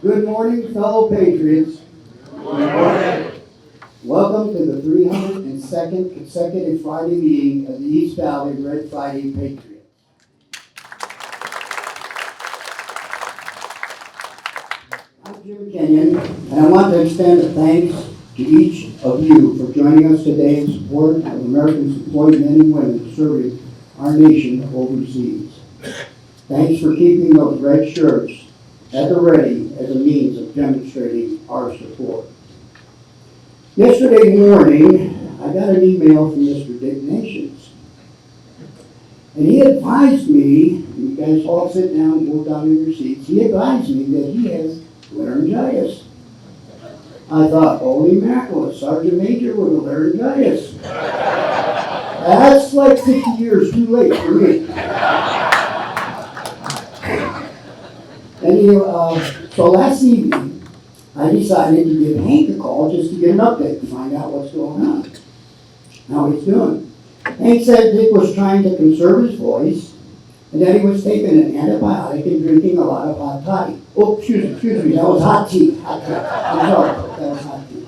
Good morning, fellow patriots. Good morning. Welcome to the 302nd consecutive Friday meeting of the East Valley Red Friday Patriots. I'm Jim Kenyon, and I want to extend a thanks to each of you for joining us today in support of Americans employed men and women serving our nation overseas. Thanks for keeping those red shirts at the ready as a means of demonstrating our support. Yesterday morning, I got an email from Mr. Dick Nations. And he advised me, you guys all sit down, go down in your seats, he advised me that he has laryngitis. I thought, holy mackerel, a sergeant major with a laryngitis. That's like 50 years too late for me. So last evening, I decided to give Hank a call just to get an update, to find out what's going on, how he's doing. Hank said Dick was trying to conserve his voice, and that he was taking an antibiotic and drinking a lot of hot toddy. Oh, excuse me, that was hot tea. I'm sorry, that was hot tea.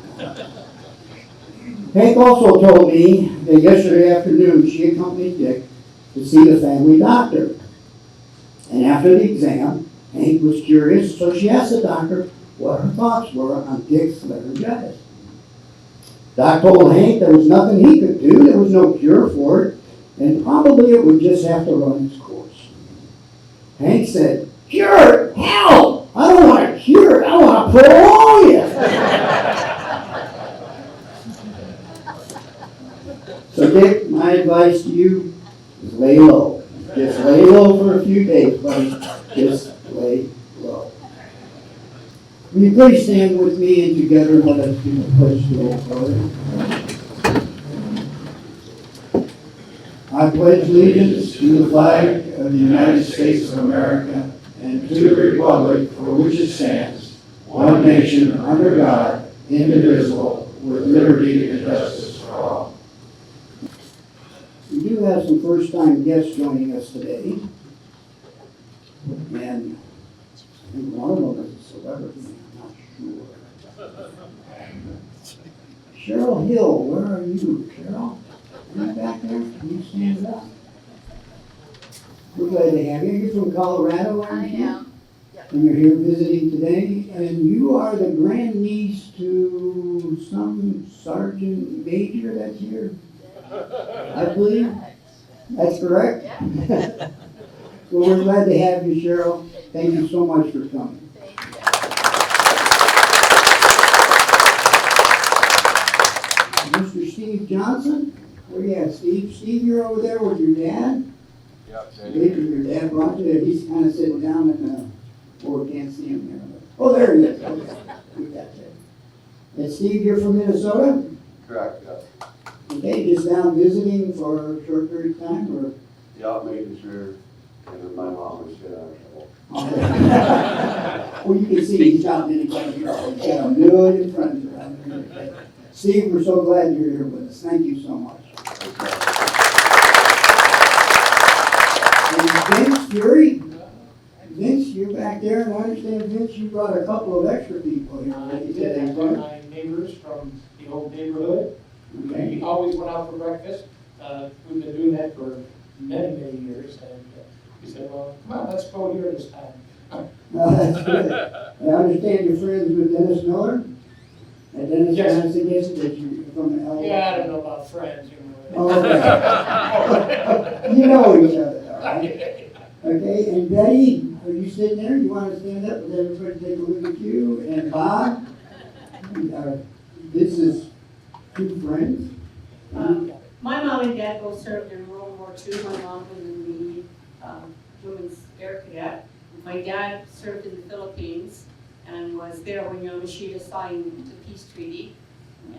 Hank also told me that yesterday afternoon she accompanied Dick to see the family doctor. And after the exam, Hank was curious, so she asked the doctor what her thoughts were on Dick's laryngitis. Doc told Hank there was nothing he could do, there was no cure for it, and probably it would just have to run its course. Hank said, "Cure? Hell! I don't want to cure it, I want to prolong it." So Dick, my advice to you is lay low. Just lay low for a few days, buddy. Just lay low. Will you please stand with me and together let us do the pledge to the Lord? I pledge allegiance to the flag of the United States of America and to the republic for which it stands, one nation under God, indivisible, with liberty and justice for all. We do have some first-time guests joining us today, and I think one of them is a celebrity, I'm not sure. Cheryl Hill, where are you, Cheryl? Are you back there? Can you stand up? We're glad to have you. You're from Colorado, aren't you? I am. Yep. And you're here visiting today, and you are the grandniece to some sergeant major that's here, I believe. That's correct? Yeah. Well, we're glad to have you, Cheryl. Thank you so much for coming. Mr. Steve Johnson, where you at, Steve? Steve, you're over there with your dad? Yep. Maybe your dad brought you there. He's kind of sitting down in the board, can't see him there. Oh, there he is. Okay. We got that. And Steve, you're from Minnesota? Correct, yes. Okay, just down visiting for a short period of time, or? Yeah, making sure my mom was shit out of trouble. Okay. Well, you can see he's not in any kind of trouble. He's got a million friends around here. Steve, we're so glad you're here with us. Thank you so much. And Vince Fury? Vince, you're back there, and I understand, Vince, you brought a couple of extra people here. I did. I brought my neighbors from the old neighborhood. Okay. We always went out for breakfast. We've been doing that for many, many years. And we said, well, come on, let's go here this time. That's good. I understand you're friends with Dennis Miller? And Dennis Yes. kind of suggested that you're from the LA. Yeah, I don't know about friends, you know. Oh, okay. You know each other, all right? Okay, and Betty, are you sitting there? You want to stand up and everybody take a look at you? And Bob? This is two friends. My mom and dad both served in World War II. My mom was in the Women's Air Cadet. My dad served in the Philippines and was there when Yamashita signed the peace treaty.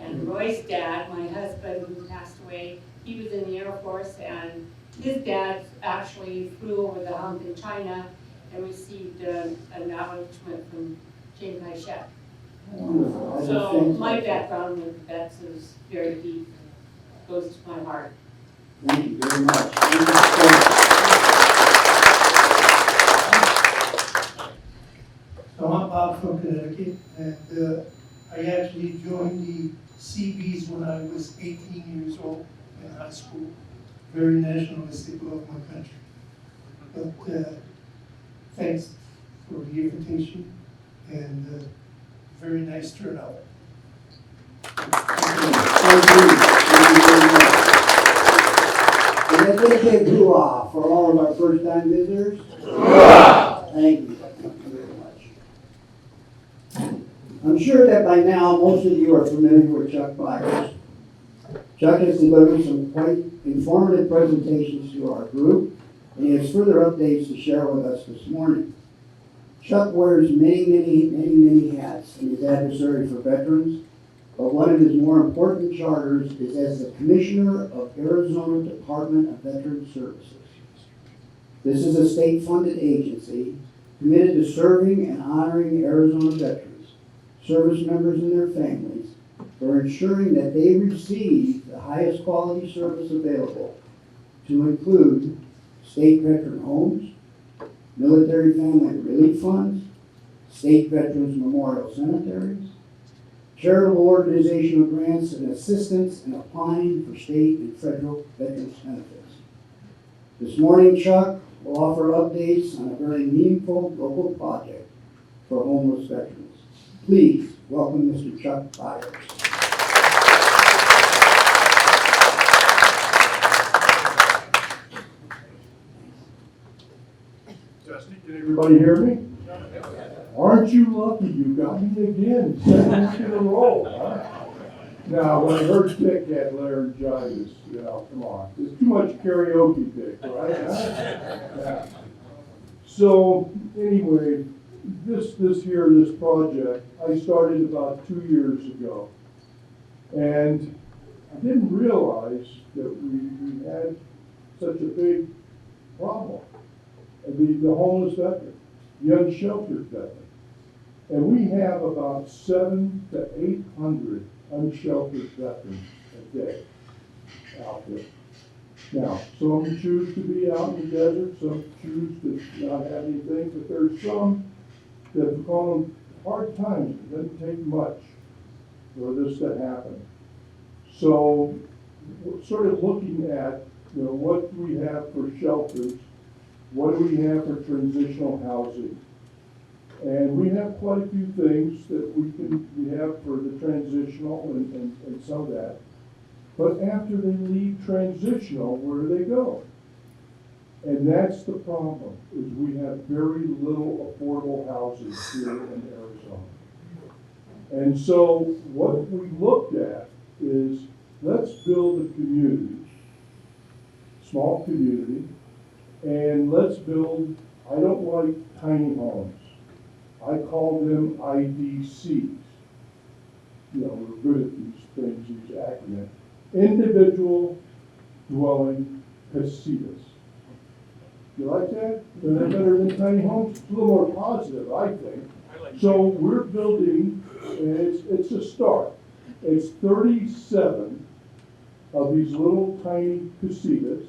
And Roy's dad, my husband who passed away, he was in the Air Force, and his dad actually flew over the hump in China and received an acknowledgement from Chiang Kai-shek. Wonderful. That is So fantastic. my background with vets is very deep, goes to my heart. Thank you very much. Thank you so much. So I'm Bob from Connecticut, and I actually joined the Seabees when I was 18 years old in high school. Very nationalistic, love my country. But thanks for the invitation, and very nice turnout. Thank you. Thank you very much. And let's get a big hoo-ah for all of our first-time visitors. Thank you. Thank you very much. I'm sure that by now, most of you are familiar with Chuck Byers. Chuck has delivered some quite informative presentations to our group, and he has further updates to share with us this morning. Chuck wears many hats in his adversary for veterans, but one of his more important charters is as the Commissioner of Arizona Department of Veteran Services. This is a state-funded agency committed to serving and honoring Arizona veterans, service members and their families, for ensuring that they receive the highest quality service available, to include state veteran homes, military family relief funds, state veterans memorial cemeteries, charitable organizational grants and assistance in applying for state and federal veterans benefits. This morning, Chuck will offer updates on a very meaningful local project for homeless veterans. Please welcome Mr. Chuck Byers. Dusty, can everybody hear me? Aren't you lucky you got me again, second week in a row, huh? Now, when I heard Dick had laryngitis, come on, there's too much karaoke, Dick, right? Yeah. So, anyway, this project, I started about 2 years ago. And I didn't realize that we had such a big problem. The homeless veteran, the unsheltered veteran. And we have about 700 to 800 unsheltered veterans a day out there. Now, some choose to be out in the desert, some choose to not have anything, but there's some that have gone hard times. It doesn't take much for this to happen. So we're sort of looking at, what we have for shelters, what do we have for transitional housing? And we have quite a few things that we have for the transitional and some of that. But after they leave transitional, where do they go? And that's the problem, is we have very little affordable housing here in Arizona. And so what we looked at is, let's build a community, small community, and let's build, I don't like tiny homes. I call them IDCs. We're good at these things, these acronyms. Individual dwelling casitas. You like that? Is that better than tiny homes? It's a little more positive, I think. So we're building, and it's a start. It's 37 of these little tiny casitas.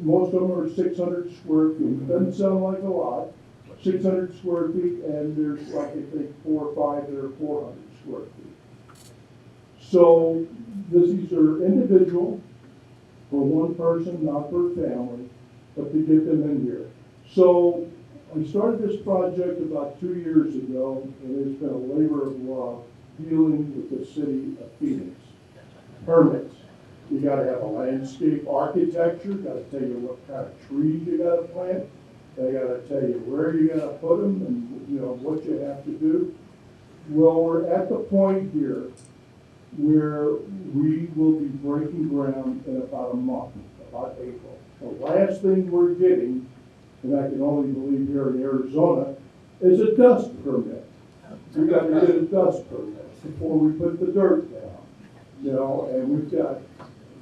Most of them are 600 square feet. Doesn't sound like a lot. 600 square feet, and there's like, I think, 4 or 5 that are 400 square feet. So these are individual, for one person, not for a family, but to get them in here. So I started this project about 2 years ago, and it's been a labor of love dealing with the city of Phoenix. Permits. You gotta have a landscape architecture, gotta tell you what kind of trees you gotta plant. They gotta tell you where you gotta put them and what you have to do. Well, we're at the point here where we will be breaking ground in about a month, about April. The last thing we're getting, and I can only believe here in Arizona, is a dust permit. We gotta get a dust permit before we put the dirt down. And we've got,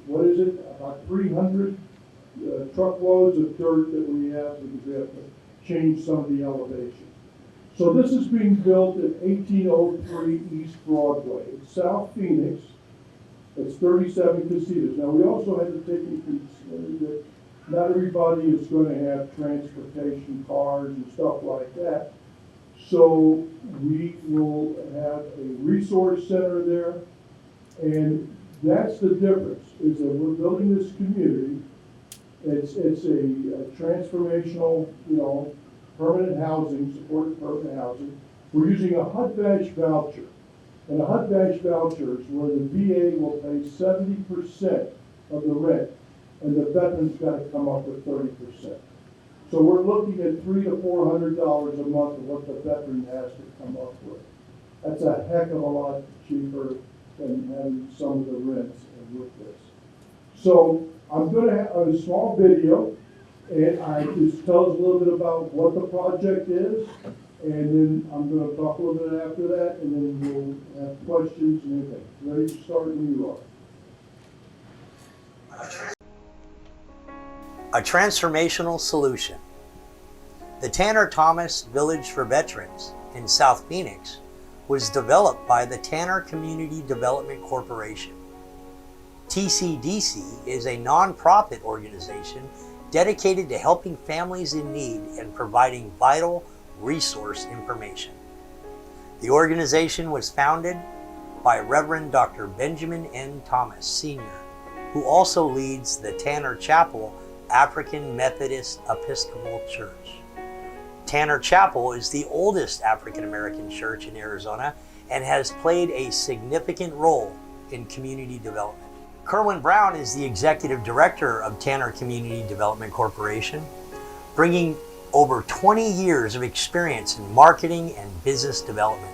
about 300 truckloads of dirt that we have because we have to change some of the elevation. So this is being built at 1803 East Broadway. It's South Phoenix. It's 37 casitas. Now we also had to take into consideration that not everybody is going to have transportation, cars and stuff like that. So we will have a resource center there, and that's the difference, is that we're building this community. It's a transformational, permanent housing, supported permanent housing. We're using a HUD-VASH voucher. And a HUD-VASH voucher is where the VA will pay 70% of the rent, and the veteran's got to come up with 30%. So we're looking at $300 to $400 a month of what the veteran has to come up with. That's a heck of a lot cheaper than having some of the rents with this. So I'm going to have a small video, and I just tell us a little bit about what the project is, and then I'm going to talk a little bit after that, and then we'll have questions and anything. Ready to start when you are. A transformational solution. The Tanner Thomas Village for Veterans in South Phoenix was developed by the Tanner Community Development Corporation. TCDC is a nonprofit organization dedicated to helping families in need and providing vital resource information. The organization was founded by Reverend Dr. Benjamin N. Thomas, Sr., who also leads the Tanner Chapel African Methodist Episcopal Church. Tanner Chapel is the oldest African American church in Arizona and has played a significant role in community development. Kerwin Brown is the executive director of Tanner Community Development Corporation, bringing over 20 years of experience in marketing and business development.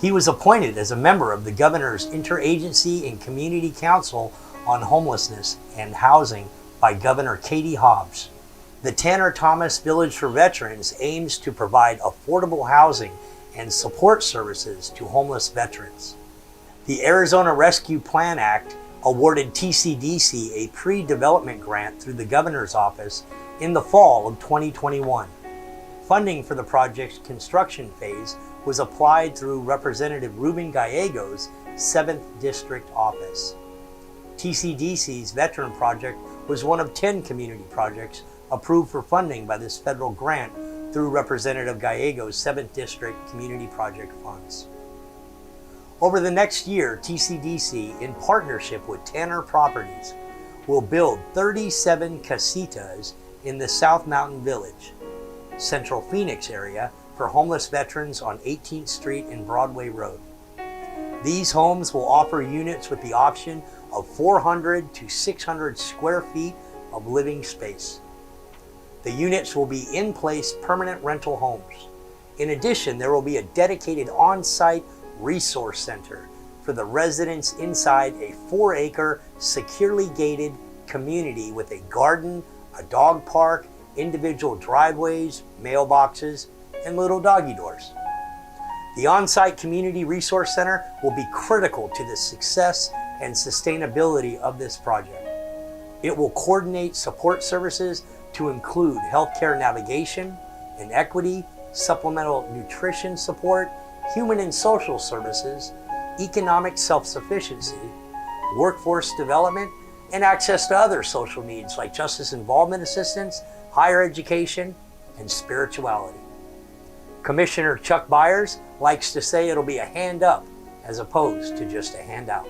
He was appointed as a member of the Governor's Interagency and Community Council on Homelessness and Housing by Governor Katie Hobbs. The Tanner Thomas Village for Veterans aims to provide affordable housing and support services to homeless veterans. The Arizona Rescue Plan Act awarded TCDC a pre-development grant through the Governor's Office in the fall of 2021. Funding for the project's construction phase was applied through Representative Ruben Gallego's 7th District Office. TCDC's Veteran Project was one of 10 community projects approved for funding by this federal grant through Representative Gallego's 7th District Community Project funds. Over the next year, TCDC, in partnership with Tanner Properties, will build 37 casitas in the South Mountain Village, Central Phoenix area for homeless veterans on 18th Street and Broadway Road. These homes will offer units with the option of 400 to 600 square feet of living space. The units will be in-place permanent rental homes. In addition, there will be a dedicated on-site resource center for the residents inside a 4-acre securely gated community with a garden, a dog park, individual driveways, mailboxes, and little doggy doors. The on-site community resource center will be critical to the success and sustainability of this project. It will coordinate support services to include healthcare navigation, inequity, supplemental nutrition support, human and social services, economic self-sufficiency, workforce development, and access to other social needs like justice involvement assistance, higher education, and spirituality. Commissioner Chuck Byers likes to say it'll be a hand up as opposed to just a handout.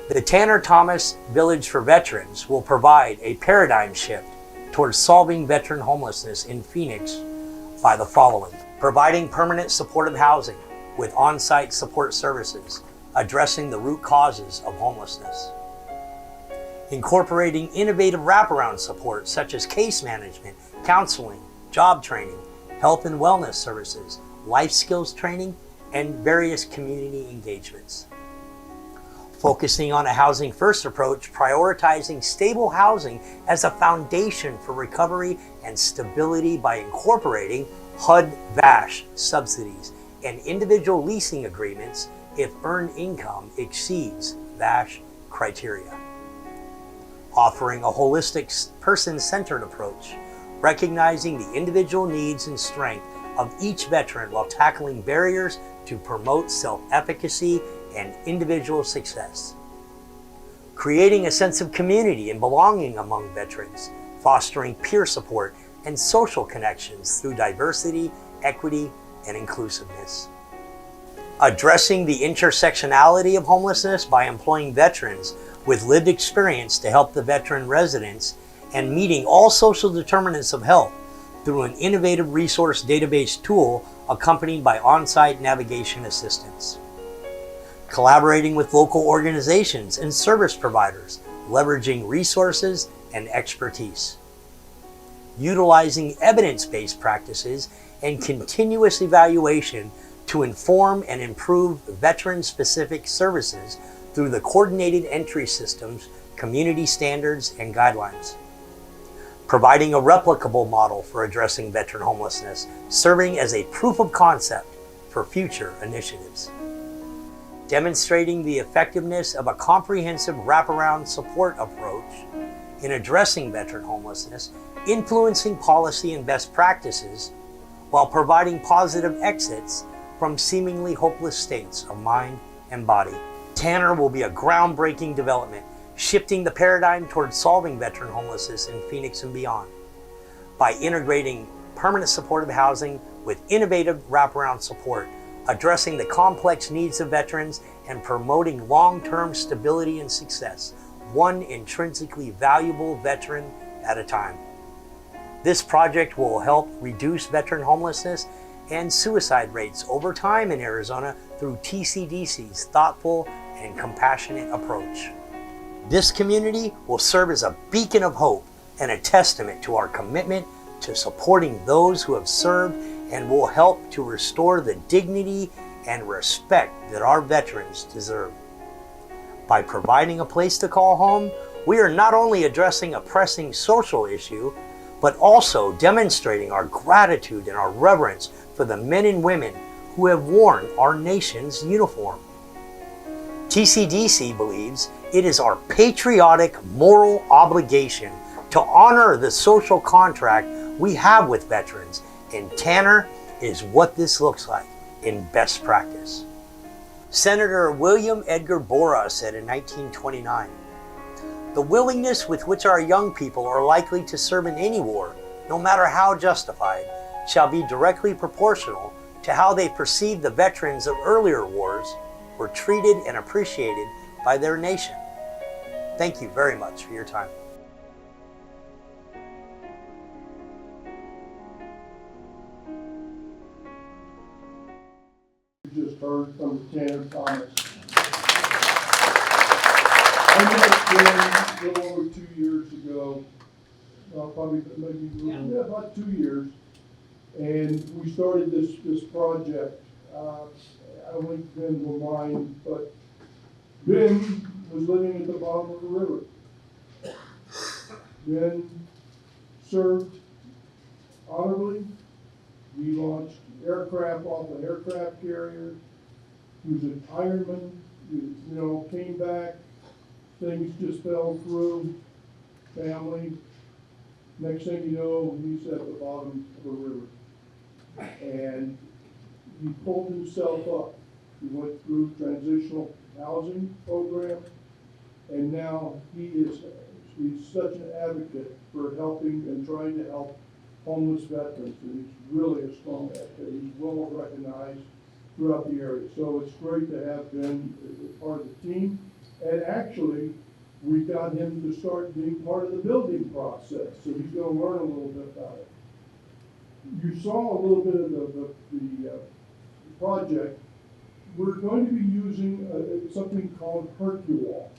The Tanner Thomas Village for Veterans will provide a paradigm shift towards solving veteran homelessness in Phoenix by the following: providing permanent supportive housing with on-site support services, addressing the root causes of homelessness. Incorporating innovative wraparound support such as case management, counseling, job training, health and wellness services, life skills training, and various community engagements. Focusing on a housing first approach, prioritizing stable housing as a foundation for recovery and stability by incorporating HUD-VASH subsidies and individual leasing agreements if earned income exceeds VASH criteria. Offering a holistic person-centered approach, recognizing the individual needs and strength of each veteran while tackling barriers to promote self-efficacy and individual success. Creating a sense of community and belonging among veterans, fostering peer support and social connections through diversity equity, and inclusiveness. Addressing the intersectionality of homelessness by employing veterans with lived experience to help the veteran residents, and meeting all social determinants of health through an innovative resource database tool accompanied by on-site navigation assistance. Collaborating with local organizations and service providers, leveraging resources and expertise. Utilizing evidence-based practices and continuous evaluation to inform and improve veteran-specific services through the coordinated entry systems, community standards, and guidelines. Providing a replicable model for addressing veteran homelessness, serving as a proof of concept for future initiatives. Demonstrating the effectiveness of a comprehensive wraparound support approach in addressing veteran homelessness, influencing policy and best practices, while providing positive exits from seemingly hopeless states of mind and body. Tanner will be a groundbreaking development, shifting the paradigm towards solving veteran homelessness in Phoenix and beyond. By integrating permanent supportive housing with innovative wraparound support, addressing the complex needs of veterans, and promoting long-term stability and success, one intrinsically valuable veteran at a time. This project will help reduce veteran homelessness and suicide rates over time in Arizona through TCDC's thoughtful and compassionate approach. This community will serve as a beacon of hope and a testament to our commitment to supporting those who have served, and will help to restore the dignity and respect that our veterans deserve. By providing a place to call home, we are not only addressing a pressing social issue, but also demonstrating our gratitude and our reverence for the men and women who have worn our nation's uniform. TCDC believes it is our patriotic moral obligation to honor the social contract we have with veterans, and Tanner is what this looks like in best practice. Senator William Edgar Borah said in 1929, "The willingness with which our young people are likely to serve in any war, no matter how justified, shall be directly proportional to how they perceive the veterans of earlier wars were treated and appreciated by their nation." Thank you very much for your time. You just heard from Tanner Thomas. I met Jim a little over 2 years ago, probably maybe about 2 years, and we started this project. I don't think Ben will mind, but Ben was living at the bottom of the river. Ben served honorably. He launched aircraft off an aircraft carrier. He was an Ironman, came back. Things just fell through. Family. Next thing you know, he's at the bottom of the river. And he pulled himself up. He went through transitional housing program, and now he's such an advocate for helping and trying to help homeless veterans, and he's really a strong advocate. He's well recognized throughout the area. So it's great to have Ben as part of the team. And actually, we got him to start being part of the building process, so he's going to learn a little bit about it. You saw a little bit of the project. We're going to be using something called Hercule.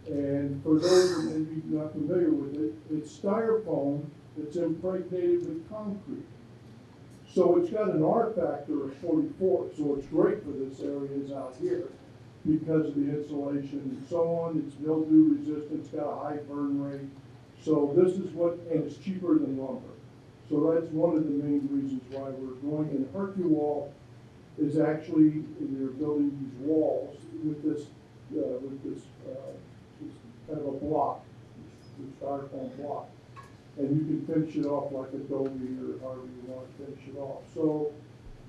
And for those who may be not familiar with it, it's styrofoam that's impregnated with concrete. So it's got an R factor of 44, so it's great for this areas out here because of the insulation and so on. It's mildew resistant, it's got a high burn rate. So this is and it's cheaper than lumber. So that's one of the main reasons why we're going. And Hercule is actually, they're building these walls with this kind of a block, this styrofoam block. And you can finish it off like Adobe or however you want to finish it off. So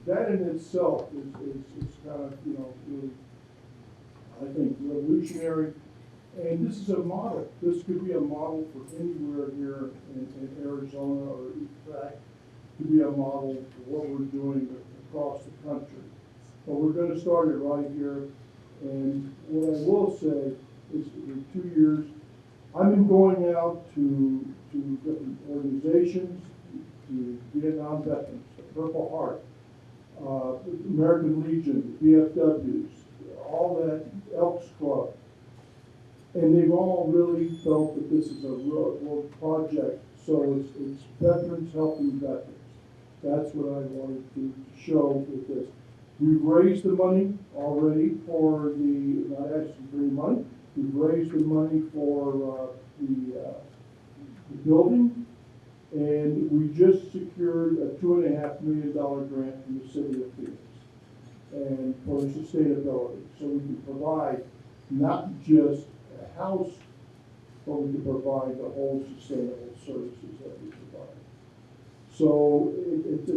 that in itself is kind of, really, I think, revolutionary. And this is a model. This could be a model for anywhere here in Arizona, or in fact, to be a model for what we're doing across the country. But we're gonna start it right here. And what I will say is that in 2 years, I've been going out to different organizations, to Vietnam veterans, the Purple Heart, American Legion, VFWs, all that, Elks Club. And they've all really felt that this is a real project. So it's veterans helping veterans. That's what I wanted to show with this. We've raised the money already for the, not asking for any money, we've raised the money for the building, and we just secured a $2.5 million grant from the city of Phoenix, and for sustainability, so we can provide not just a house, but we can provide the whole sustainable services that we provide. So it's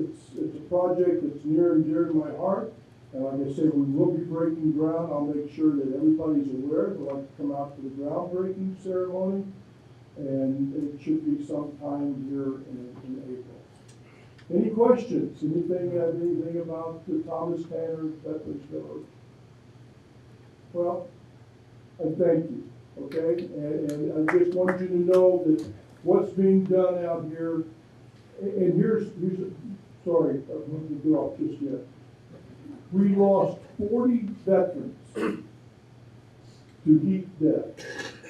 a project that's near and dear to my heart. And like I said, we will be breaking ground. I'll make sure that everybody's aware. We'd like to come out to the groundbreaking ceremony. And it should be sometime here in April. Any questions? Anything about the Thomas Tanner Veterans Village? Well, I thank you, okay? And I just want you to know that what's being done out here, and here's sorry, I don't want to go off just yet. We lost 40 veterans to heat death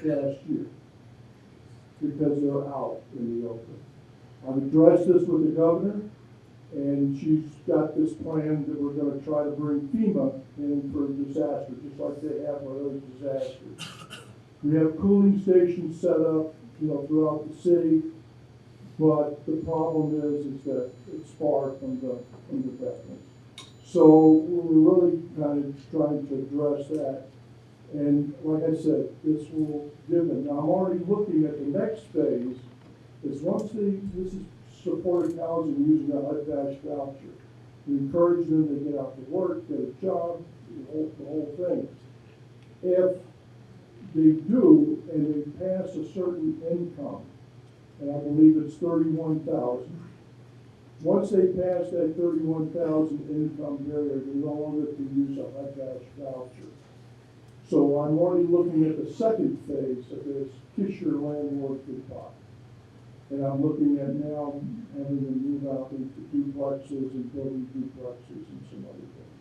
last year because they're out in the open. I've addressed this with the governor, and she's got this plan that we're going to try to bring FEMA in for disaster, just like they have with other disasters. We have cooling stations set up, throughout the city, but the problem is that it's far from the veterans. So we're really kind of trying to address that. And like I said, this will give them. Now I'm already looking at the next phase, is once this is supported housing using a HUD-VASH voucher. We encourage them to get out to work, get a job, the whole thing. If they do and they pass a certain income, and I believe it's 31,000. Once they pass that 31,000 income barrier, they no longer can use a HUD-VASH voucher. So I'm already looking at the second phase of this, kiss your landlord goodbye. And I'm looking at now having them move out into duplexes and building duplexes and some other things.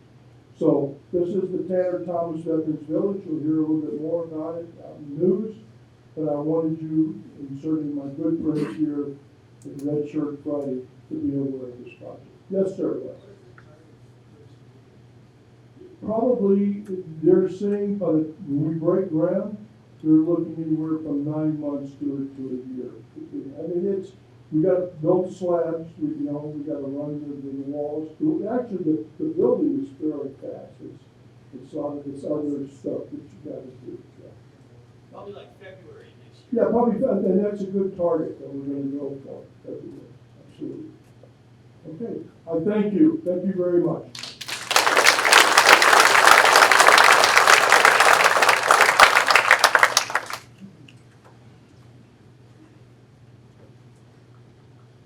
So this is the Tanner Thomas Veterans Village. You'll hear a little bit more about it out in the news. But I wanted you, and certainly my good friends here at Red Shirt Friday, to be aware of this project. Yes, sir. Probably, they're saying, when we break ground, they're looking anywhere from 9 months to a year. I mean, we got to build slabs, we got to run the walls. Actually, the building is fairly fast. It's a lot of this other stuff that you got to do. Yeah. Probably like February next year. Yeah, probably, and that's a good target that we're going to go for. February, absolutely. Okay, I thank you. Thank you very much.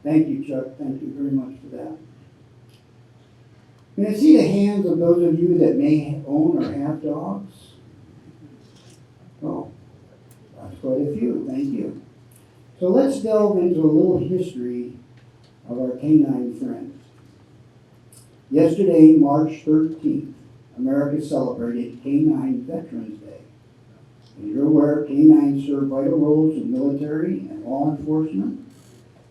Thank you, Chuck. Thank you very much for that. Can I see the hands of those of you that may own or have dogs? Oh, that's quite a few. Thank you. So let's delve into a little history of our canine friends. Yesterday, March 13th, America celebrated Canine Veterans Day. As you're aware, canines serve vital roles in military and law enforcement.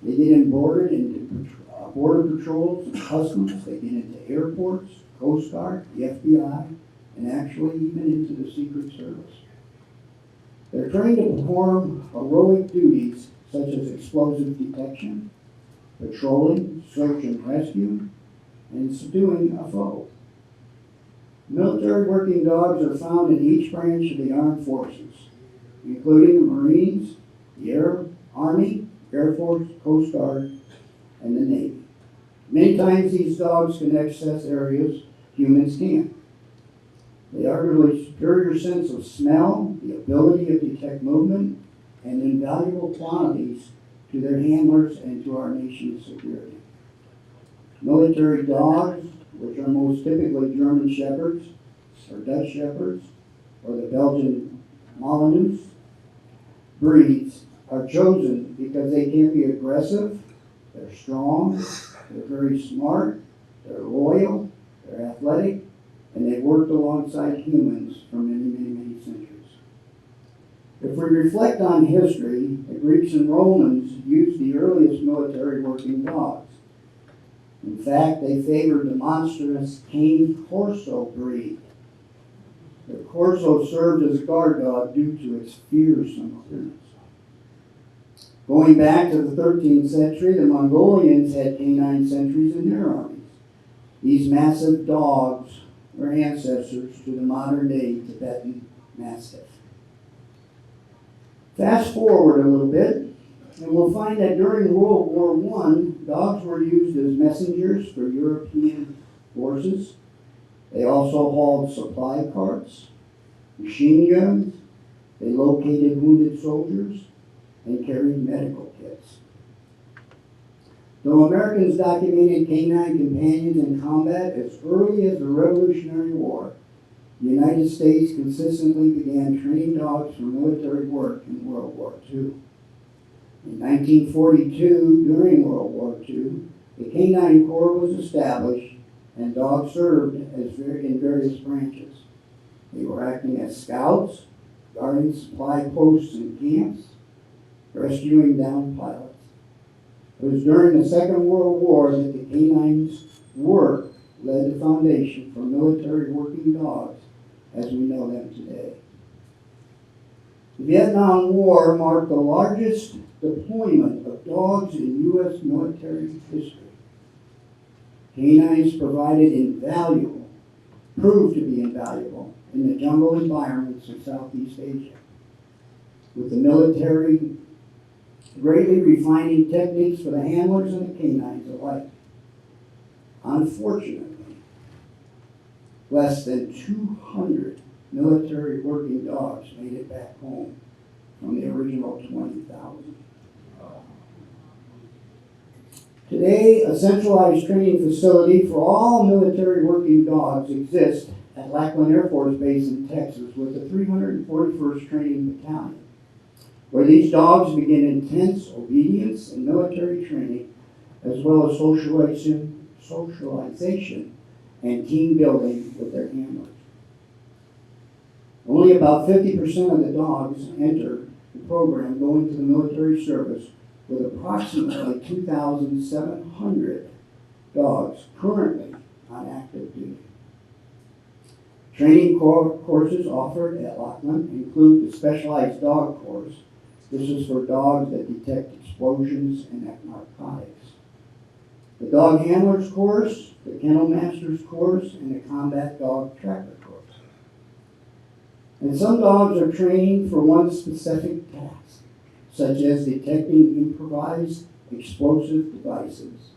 They get embroidered into border patrols and customs. They get into airports, Coast Guard, the FBI, and actually even into the Secret Service. They're trained to perform heroic duties such as explosive detection, patrolling, search and rescue, and subduing a foe. Military working dogs are found in each branch of the armed forces, including the Marines, the Army, Air Force, Coast Guard, and the Navy. Many times these dogs can access areas humans can't. They argue a superior sense of smell, the ability to detect movement, and invaluable qualities to their handlers and to our nation's security. Military dogs, which are most typically German Shepherds, or Dutch Shepherds, or the Belgian Malinois breeds, are chosen because they can be aggressive, they're strong, they're very smart, they're loyal, they're athletic, and they've worked alongside humans for many centuries. If we reflect on history, the Greeks and Romans used the earliest military working dogs. In fact, they favored the monstrous cane corso breed. The corso served as a guard dog due to its fearsome appearance. Going back to the 13th century, the Mongolians had canine sentries in their armies. These massive dogs were ancestors to the modern-day Tibetan Mastiff. Fast forward a little bit, and we'll find that during World War I, dogs were used as messengers for European forces. They also hauled supply carts, machine guns, they located wounded soldiers, and carried medical kits. Though Americans documented canine companions in combat as early as the Revolutionary War, the United States consistently began training dogs for military work in World War II. In 1942, during World War II, the Canine Corps was established and dogs served in various branches. They were acting as scouts, guarding supply posts and camps, rescuing downed pilots. It was during the Second World War that the canines' work laid the foundation for military working dogs as we know them today. The Vietnam War marked the largest deployment of dogs in U.S. military history. Canines proved to be invaluable in the jungle environments of Southeast Asia, with the military greatly refining techniques for the handlers and the canines alike. Unfortunately, less than 200 military working dogs made it back home from the original 20,000. Today, a centralized training facility for all military working dogs exists at Lackland Air Force Base in Texas with the 341st Training Battalion, where these dogs begin intense obedience and military training, as well as socialization and team building with their handlers. Only about 50% of the dogs enter the program going to the military service, with approximately 2,700 dogs currently on active duty. Training courses offered at Lackland include the Specialized Dog Course. This is for dogs that detect explosions and narcotics. The Dog Handlers Course, the Kennel Masters Course, and the Combat Dog Tracker Course. And some dogs are trained for one specific task, such as detecting improvised explosive devices,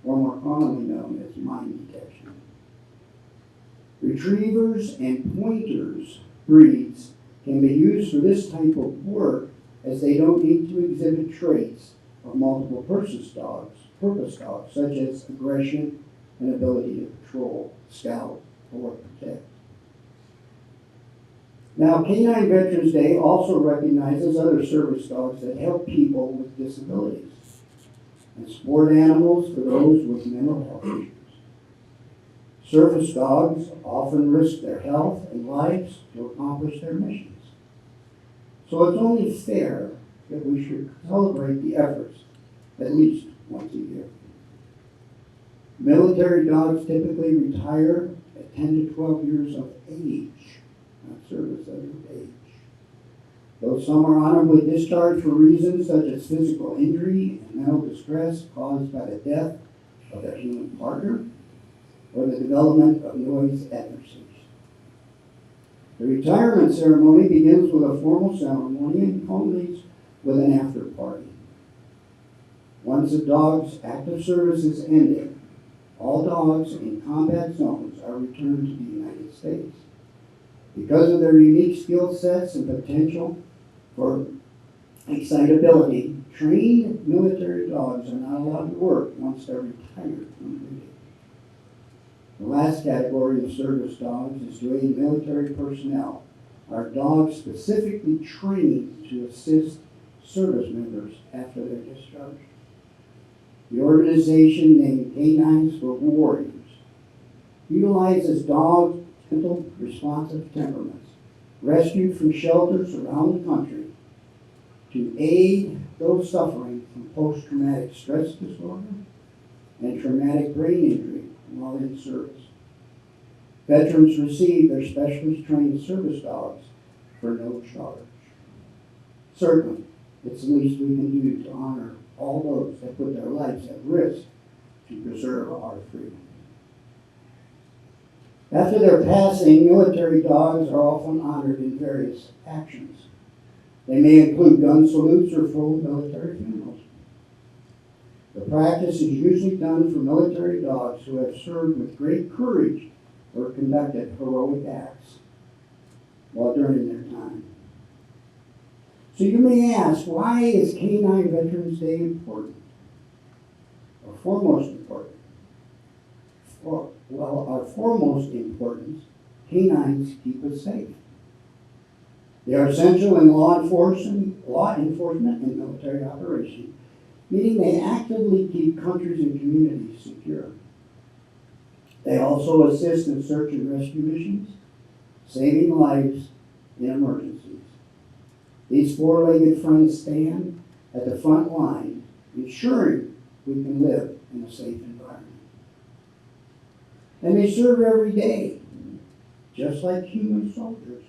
or more commonly known as mine detection. Retrievers and pointers breeds can be used for this type of work, as they don't need to exhibit traits of multiple purpose dogs, such as aggression and ability to patrol, scout, or protect. Now, Canine Veterans Day also recognizes other service dogs that help people with disabilities and support animals for those with mental health issues. Service dogs often risk their health and lives to accomplish their missions. So it's only fair that we should celebrate the efforts at least once a year. Military dogs typically retire at 10 to 12 years of age, not service of age. Though some are honorably discharged for reasons such as physical injury and mental distress caused by the death of their human partner or the development of noise epilepsies. The retirement ceremony begins with a formal ceremony and culminates with an after party. Once a dog's active service is ended, all dogs in combat zones are returned to the United States. Because of their unique skill sets and potential for Excitability. Trained military dogs are not allowed to work once they're retired from duty. The last category of service dogs is to aid military personnel. Are dogs specifically trained to assist service members after their discharge? The organization named Canines for Warriors utilizes dogs with gentle, responsive temperaments, rescued from shelters around the country, to aid those suffering from post-traumatic stress disorder and traumatic brain injury while in service. Veterans receive their specially trained service dogs for no charge. Certainly, it's the least we can do to honor all those that put their lives at risk to preserve our freedom. After their passing, military dogs are often honored in various actions. They may include gun salutes or full military funerals. The practice is usually done for military dogs who have served with great courage or conducted heroic acts while during their time. So you may ask, why is Canine Veterans Day important? Or foremost important? Well, our foremost importance, canines keep us safe. They are essential in law enforcement and military operation, meaning they actively keep countries and communities secure. They also assist in search and rescue missions, saving lives in emergencies. These four-legged friends stand at the front line, ensuring we can live in a safe environment. And they serve every day, just like human soldiers.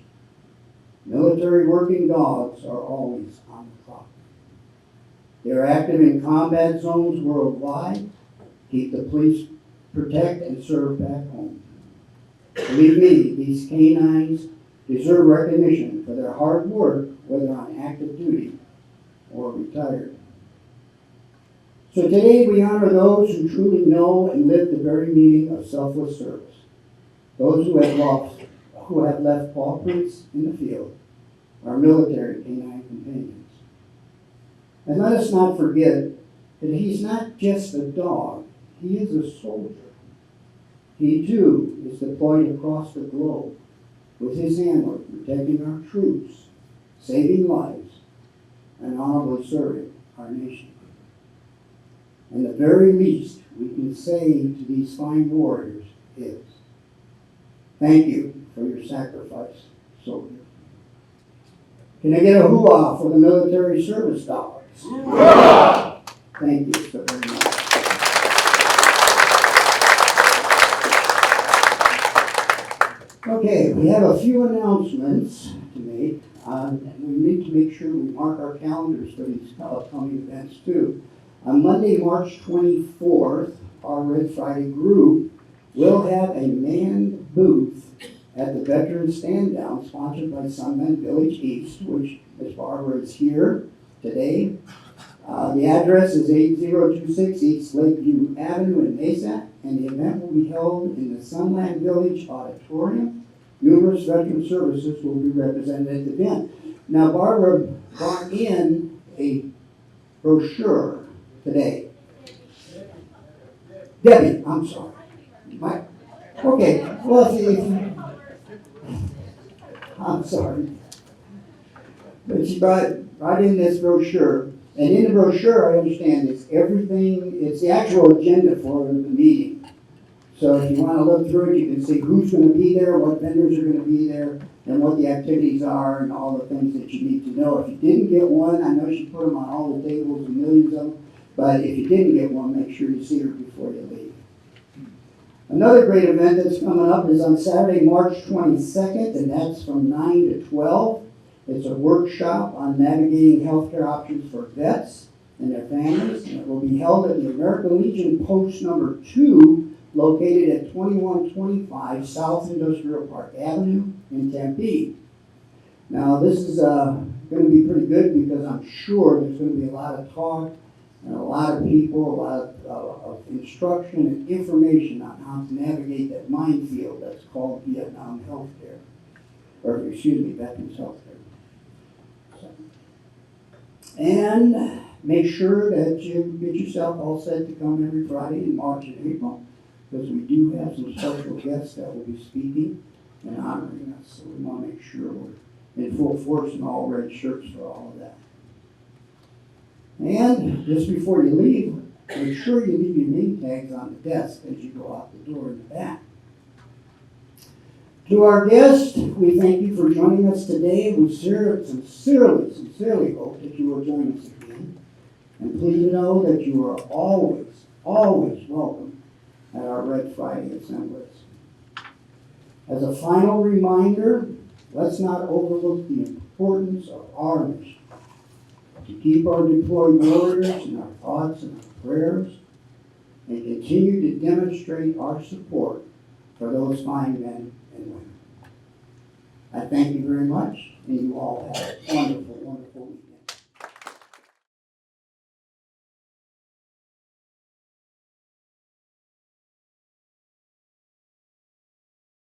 Military working dogs are always on the clock. They are active in combat zones worldwide, keep the police, protect, and serve back home. Believe me, these canines deserve recognition for their hard work, whether on active duty or retired. So today we honor those who truly know and live the very meaning of selfless service. Those who have left paw prints in the field, our military canine companions. And let us not forget that he's not just a dog, he is a soldier. He too is deployed across the globe with his handler, protecting our troops, saving lives, and honorably serving our nation. And the very least we can say to these fine warriors is, thank you for your sacrifice, soldier. Can I get a hoo-ah for the military service dogs? Hoo-ah! Thank you so very much. Okay, we have a few announcements to make. We need to make sure we mark our calendars for these upcoming events too. On Monday, March 24th, our R.E.D Friday group will have a manned booth at the Veterans Stand Down, sponsored by Sunman Village East, which Ms. Barbara is here today. The address is 8026 East Lakeview Avenue in Mesa, and the event will be held in the Sunland Village Auditorium. Numerous veteran services will be represented at the event. Now, Barbara brought in a brochure today. Debbie, I'm sorry. Okay, well, if you, I'm sorry. But she brought in this brochure. And in the brochure, I understand, it's everything, it's the actual agenda for the meeting. So if you want to look through it, you can see who's going to be there, what vendors are going to be there, and what the activities are, and all the things that you need to know. If you didn't get one, I know she put them on all the tables, and millions of them, but if you didn't get one, make sure you see her before you leave. Another great event that's coming up is on Saturday, March 22nd, and that's from 9 to 12. It's a workshop on navigating healthcare options for vets and their families, and it will be held at the American Legion Post number 2, located at 2125 South Industrial Park Avenue in Tempe. Now, this is going to be pretty good because I'm sure there's going to be a lot of talk and a lot of people, a lot of instruction and information on how to navigate that minefield that's called Vietnam healthcare, or excuse me, Veterans healthcare. And make sure that you get yourself all set to come every Friday in March and April, because we do have some special guests that will be speaking and honoring us. So we want to make sure we're in full force and all red shirts for all of that. And just before you leave, make sure you leave your name tags on the desk as you go out the door in the back. To our guests, we thank you for joining us today. We sincerely hope that you will join us again. And please know that you are always welcome at our Red Friday assemblies. As a final reminder, let's not overlook the importance of our mission to keep our deployed warriors in our thoughts and our prayers, and continue to demonstrate our support for those fine men and women. I thank you very much, and you all have a wonderful